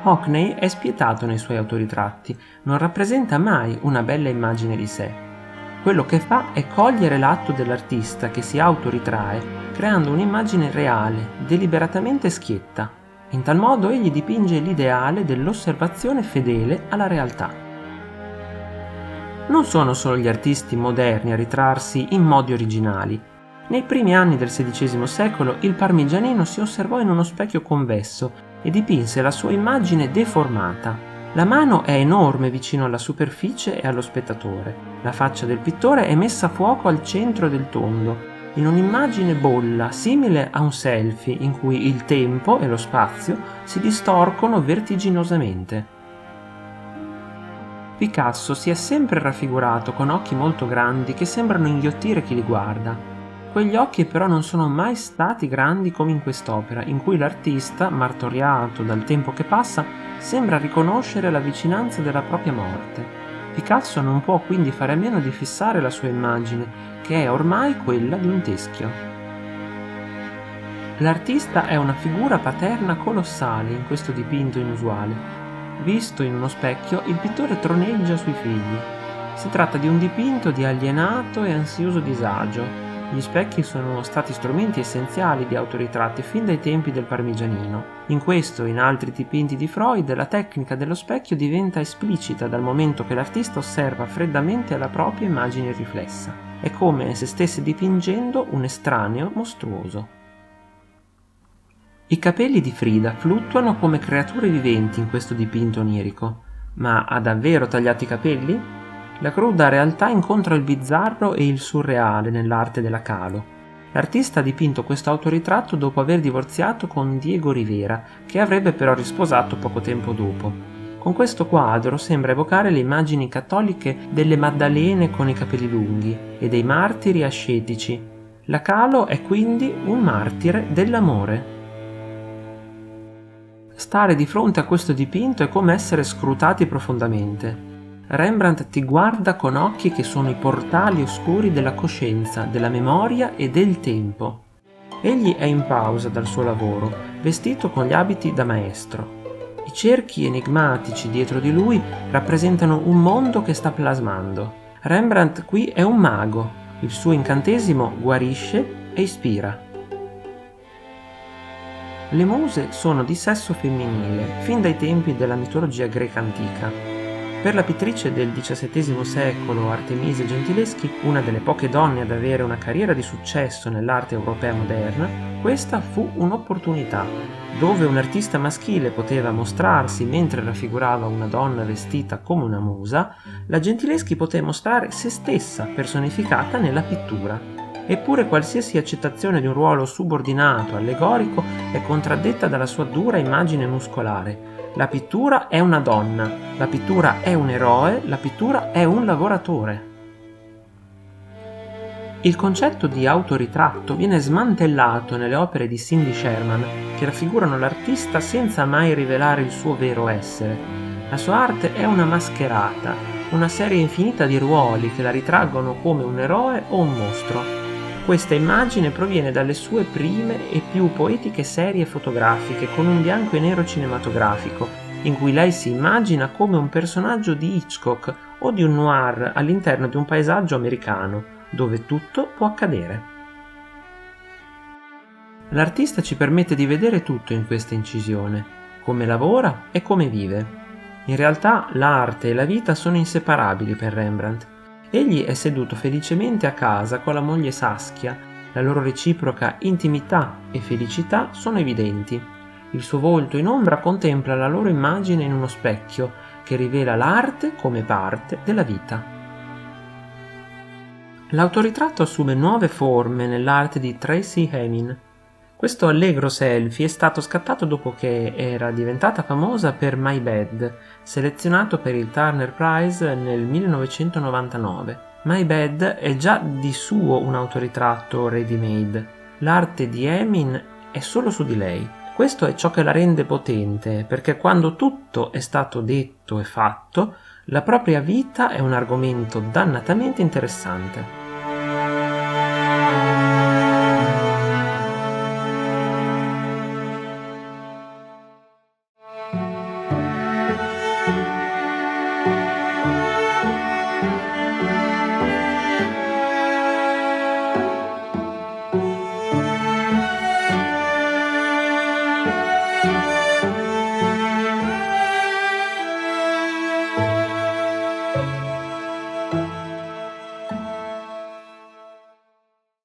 Hockney è spietato nei suoi autoritratti, non rappresenta mai una bella immagine di sé. Quello che fa è cogliere l'atto dell'artista che si autoritrae, creando un'immagine reale, deliberatamente schietta. In tal modo egli dipinge l'ideale dell'osservazione fedele alla realtà. Non sono solo gli artisti moderni a ritrarsi in modi originali. Nei primi anni del XVI secolo il Parmigianino si osservò in uno specchio convesso e dipinse la sua immagine deformata. La mano è enorme vicino alla superficie e allo spettatore. La faccia del pittore è messa a fuoco al centro del tondo, in un'immagine bolla simile a un selfie in cui il tempo e lo spazio si distorcono vertiginosamente. Picasso si è sempre raffigurato con occhi molto grandi che sembrano inghiottire chi li guarda. Quegli occhi però non sono mai stati grandi come in quest'opera, in cui l'artista, martoriato dal tempo che passa, sembra riconoscere la vicinanza della propria morte. Picasso non può quindi fare a meno di fissare la sua immagine, che è ormai quella di un teschio. L'artista è una figura paterna colossale in questo dipinto inusuale. Visto in uno specchio, il pittore troneggia sui figli. Si tratta di un dipinto di alienato e ansioso disagio. Gli specchi sono stati strumenti essenziali di autoritratti fin dai tempi del Parmigianino. In questo e in altri dipinti di Freud la tecnica dello specchio diventa esplicita dal momento che l'artista osserva freddamente la propria immagine riflessa. È come se stesse dipingendo un estraneo mostruoso. I capelli di Frida fluttuano come creature viventi in questo dipinto onirico. Ma ha davvero tagliato i capelli? La cruda realtà incontra il bizzarro e il surreale nell'arte della Kahlo. L'artista ha dipinto questo autoritratto dopo aver divorziato con Diego Rivera, che avrebbe però risposato poco tempo dopo. Con questo quadro sembra evocare le immagini cattoliche delle Maddalene con i capelli lunghi e dei martiri ascetici. La Kahlo è quindi un martire dell'amore. Stare di fronte a questo dipinto è come essere scrutati profondamente. Rembrandt ti guarda con occhi che sono i portali oscuri della coscienza, della memoria e del tempo. Egli è in pausa dal suo lavoro, vestito con gli abiti da maestro. I cerchi enigmatici dietro di lui rappresentano un mondo che sta plasmando. Rembrandt qui è un mago, il suo incantesimo guarisce e ispira. Le muse sono di sesso femminile, fin dai tempi della mitologia greca antica. Per la pittrice del XVII secolo, Artemise Gentileschi, una delle poche donne ad avere una carriera di successo nell'arte europea moderna, questa fu un'opportunità. Dove un artista maschile poteva mostrarsi mentre raffigurava una donna vestita come una musa, la Gentileschi poté mostrare se stessa personificata nella pittura. Eppure qualsiasi accettazione di un ruolo subordinato, allegorico, è contraddetta dalla sua dura immagine muscolare. La pittura è una donna, la pittura è un eroe, la pittura è un lavoratore. Il concetto di autoritratto viene smantellato nelle opere di Cindy Sherman, che raffigurano l'artista senza mai rivelare il suo vero essere. La sua arte è una mascherata, una serie infinita di ruoli che la ritraggono come un eroe o un mostro. Questa immagine proviene dalle sue prime e più poetiche serie fotografiche con un bianco e nero cinematografico, in cui lei si immagina come un personaggio di Hitchcock o di un noir all'interno di un paesaggio americano, dove tutto può accadere. L'artista ci permette di vedere tutto in questa incisione, come lavora e come vive. In realtà l'arte e la vita sono inseparabili per Rembrandt. Egli è seduto felicemente a casa con la moglie Saskia, la loro reciproca intimità e felicità sono evidenti. Il suo volto in ombra contempla la loro immagine in uno specchio che rivela l'arte come parte della vita. L'autoritratto assume nuove forme nell'arte di Tracey Emin. Questo allegro selfie è stato scattato dopo che era diventata famosa per My Bed, selezionato per il Turner Prize nel 1999. My Bed è già di suo un autoritratto ready-made. L'arte di Emin è solo su di lei. Questo è ciò che la rende potente, perché quando tutto è stato detto e fatto, la propria vita è un argomento dannatamente interessante.